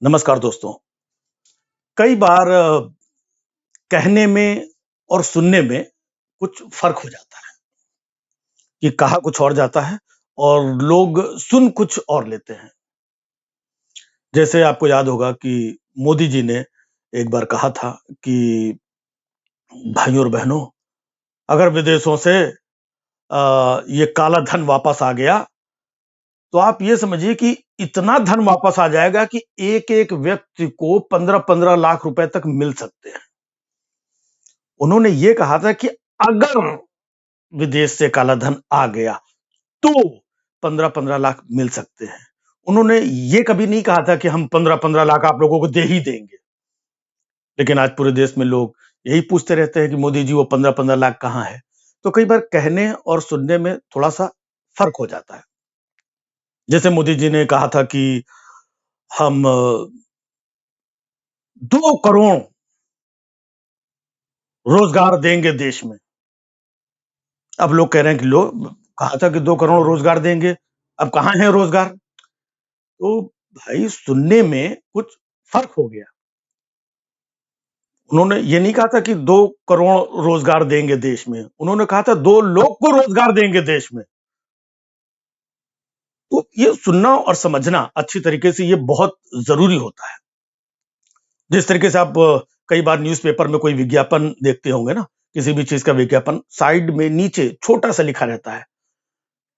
नमस्कार दोस्तों। कई बार कहने में और सुनने में कुछ फ़र्क हो जाता है कि कहा कुछ और जाता है और लोग सुन कुछ और लेते हैं। जैसे आपको याद होगा कि मोदी जी ने एक बार कहा था कि भाइयों और बहनों, अगर विदेशों से ये काला धन वापस आ गया, तो आप ये समझिए कि इतना धन वापस आ जाएगा कि एक-एक व्यक्ति को 15-15 लाख रुपए तक मिल सकते हैं। उन्होंने ये कहा था कि अगर विदेश से काला धन आ गया तो 15-15 लाख मिल सकते हैं। उन्होंने ये कभी नहीं कहा था कि हम 15-15 लाख आप लोगों को दे ही देंगे। लेकिन आज पूरे देश में लोग यही पूछते रहते हैं कि मोदी जी वो 15-15 लाख कहाँ है? तो कई बार कहने और सुनने में थोड़ा-सा फ़र्क हो जाता है। जैसे मोदी जी ने कहा था कि हम 2 करोड़ रोज़गार देंगे देश में। अब लोग कह रहे हैं कि लो कहा था कि 2 करोड़ रोज़गार देंगे, अब कहाँ है रोज़गार? तो भाई सुनने में कुछ फ़र्क हो गया। उन्होंने ये नहीं कहा था कि 2 करोड़ रोज़गार देंगे देश में, उन्होंने कहा था 2 लोग को रोज़गार देंगे देश में। तो ये सुनना और समझना अच्छी तरीके से ये बहुत ज़रूरी होता है। जिस तरीके से आप कई बार न्यूज़पेपर में कोई विज्ञापन देखते होंगे ना, किसी भी चीज़ का विज्ञापन, साइड में नीचे छोटा-सा लिखा रहता है,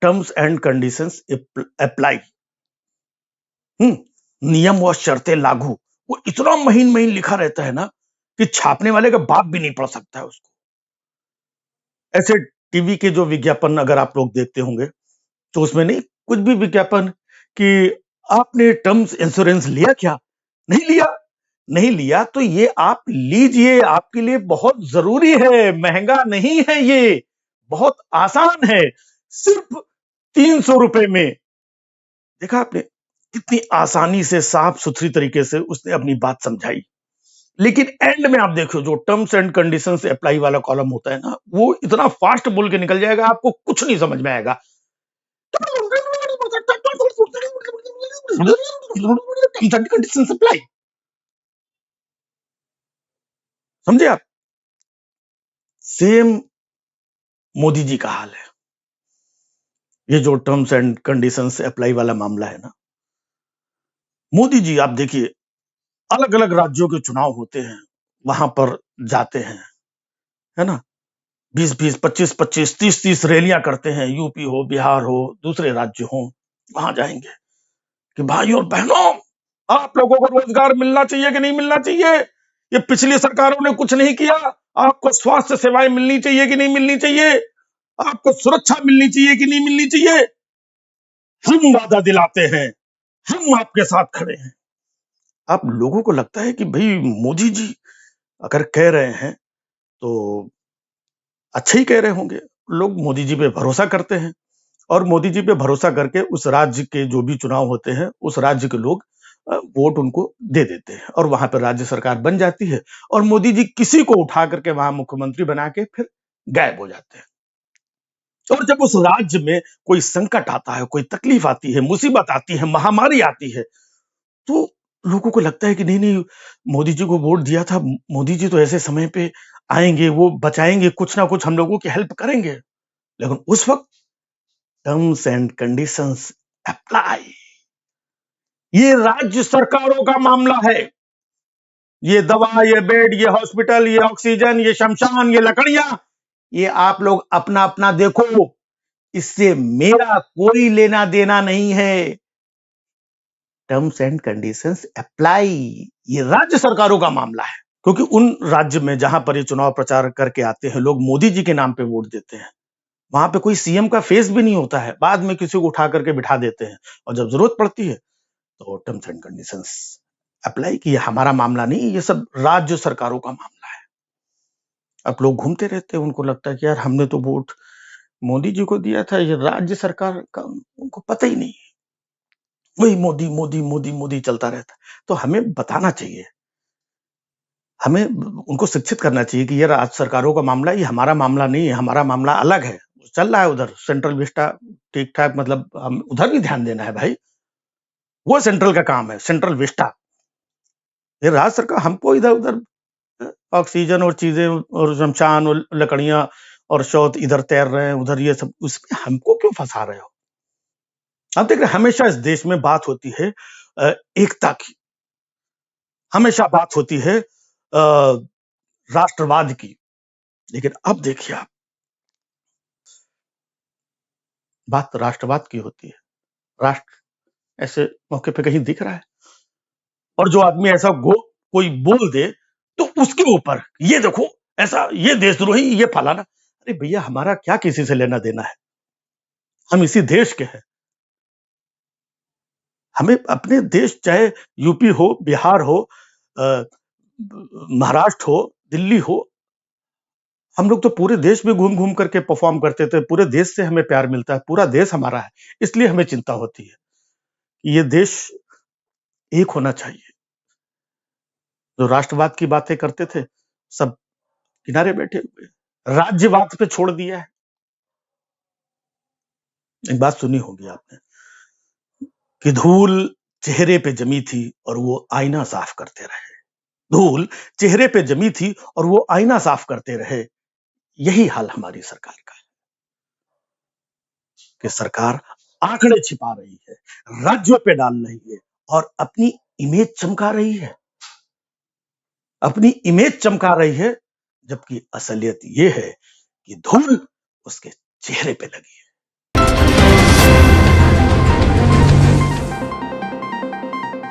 टर्म्स एंड कंडीशंस अप्लाई। हुँ, नियम व शर्तें लागू। वो इतना महीन-महीन लिखा रहता है ना, कि छापने वाले का बाप भी नहीं पढ़ सकता है उसको। ऐसे टीवी के जो विज्ञापन अगर आप लोग देखते होंगे, तो उसमें नहीं कुछ भी विज्ञापन कि आपने टर्म्स इंश्योरेंस लिया क्या? नहीं लिया? नहीं लिया तो ये आप लीजिए, आपके लिए बहुत ज़रूरी है, महँगा नहीं है ये, बहुत आसान है, सिर्फ़ ₹300 में। देखा आपने? कितनी आसानी से साफ-सुथरी तरीके से उसने अपनी बात समझाई। लेकिन एंड में आप देखो जो टर्म्स एंड कंडीशंस अप्लाई वाला कॉलम होता है ना, वो इतना फास्ट बोल के निकल जाएगा, आपको कुछ नहीं समझ में आएगा। टर्म्स एंड कंडीशंस अप्लाई, समझे आप? सेम मोदी जी का हाल है। ये जो टर्म्स एंड कंडीशंस अप्लाई वाला मामला है ना, मोदी जी आप देखिए अलग-अलग राज्यों के चुनाव होते हैं, वहां पर जाते हैं, है ना? 20-20, 25-25, 30-30 रैलियां करते हैं, यूपी हो, बिहार हो, दूसरे राज्य हो, वहां जाएंगे कि भाइयों और बहनों, आप लोगों को रोजगार मिलना चाहिए कि नहीं मिलना चाहिए? ये पिछली सरकारों ने कुछ नहीं किया। आपको स्वास्थ्य सेवाएं मिलनी चाहिए कि नहीं मिलनी चाहिए? आपको सुरक्षा मिलनी चाहिए कि नहीं मिलनी चाहिए? हम वादा दिलाते हैं, हम आपके साथ खड़े हैं। आप लोगों को लगता है कि भाई मोदी जी अगर कह रहे हैं तो अच्छा ही कह रहे होंगे। लोग मोदी जी पे भरोसा करते हैं और मोदी जी पे भरोसा करके उस राज्य के जो भी चुनाव होते हैं, उस राज्य के लोग वोट उनको दे देते हैं और वहां पर राज्य सरकार बन जाती है और मोदी जी किसी को उठा करके वहां मुख्यमंत्री बना के फिर गायब हो जाते हैं। और जब उस राज्य में कोई संकट आता है, कोई तकलीफ आती है, मुसीबत आती है, महामारी आती है, तो लोगों को लगता है कि नहीं नहीं, मोदी जी को वोट दिया था, मोदी जी तो ऐसे समय पे आएंगे, वो बचाएंगे, कुछ ना कुछ हम लोगों की हेल्प करेंगे। लेकिन उस वक्त टर्म्स एंड कंडीशंस अप्लाई, ये राज्य सरकारों का मामला है। ये दवा, ये बेड, ये हॉस्पिटल, ये ऑक्सीजन, ये शमशान, ये लकड़ियां, ये आप लोग अपना अपना देखो, इससे मेरा कोई लेना देना नहीं है। टर्म्स एंड कंडीशंस अप्लाई, ये राज्य सरकारों का मामला है। क्योंकि उन राज्य में जहां पर ये चुनाव प्रचार करके आते हैं, लोग मोदी जी के नाम पे वोट देते हैं, वहां पे कोई सीएम का फेस भी नहीं होता है, बाद में किसी को उठा करके बिठा देते हैं और जब जरूरत पड़ती है तो टर्म्स एंड कंडीशंस अप्लाई की। हमारा मामला नहीं, ये सब राज्य सरकारों का मामला है। अब लोग घूमते रहते हैं, उनको लगता है कि यार हमने तो वोट मोदी जी को दिया था, ये राज्य सरकार का उनको पता ही नहीं, वही मोदी मोदी मोदी मोदी चलता रहता है। तो हमें बताना चाहिए, हमें उनको शिक्षित करना चाहिए कि ये राज्य सरकारों का मामला है, ये हमारा मामला नहीं है, हमारा मामला अलग है। चल रहा है उधर सेंट्रल विस्टा ठीक ठाक, मतलब हम उधर भी ध्यान देना है भाई, वो सेंट्रल का काम है, सेंट्रल विस्टा। ये राज्य सरकार हमको इधर-उधर ऑक्सीजन और चीजें और शमशान और लकड़ियां और शौच इधर तैर रहे हैं, उधर ये सब, उसमें हमको क्यों फंसा रहे हो? आप देख रहे हैं, हमेशा इस देश में बात होती है एकता की, हमेशा बात होती है राष्ट्रवाद की, लेकिन अब देखिए आप, बात तो राष्ट्रवाद की होती है, राष्ट्र ऐसे मौके पे कहीं दिख रहा है? और जो आदमी ऐसा कोई बोल दे तो उसके ऊपर ये देखो ऐसा, ये देशद्रोही, ये फलाना। अरे भैया, हमारा क्या किसी से लेना देना है? हम इसी देश के हैं। हमें अपने देश, चाहे यूपी हो, बिहार हो, महाराष्ट्र हो, दिल्ली हो, हम लोग तो पूरे देश में घूम घूम करके परफॉर्म करते थे, पूरे देश से हमें प्यार मिलता है, पूरा देश हमारा है, इसलिए हमें चिंता होती है कि ये देश एक होना चाहिए। जो राष्ट्रवाद की बातें करते थे, सब किनारे बैठे हुए, राज्यवाद पे छोड़ दिया है। एक बात सुनी होगी आपने कि धूल चेहरे पे जमी थी और वो आईना साफ करते रहे। धूल चेहरे पे जमी थी और वो आईना साफ करते रहे। यही हाल हमारी सरकार का है कि सरकार आंकड़े छिपा रही है, राज्यों पे डाल रही है और अपनी इमेज चमका रही है, अपनी इमेज चमका रही है, जबकि असलियत ये है कि धूल उसके चेहरे पे लगी है।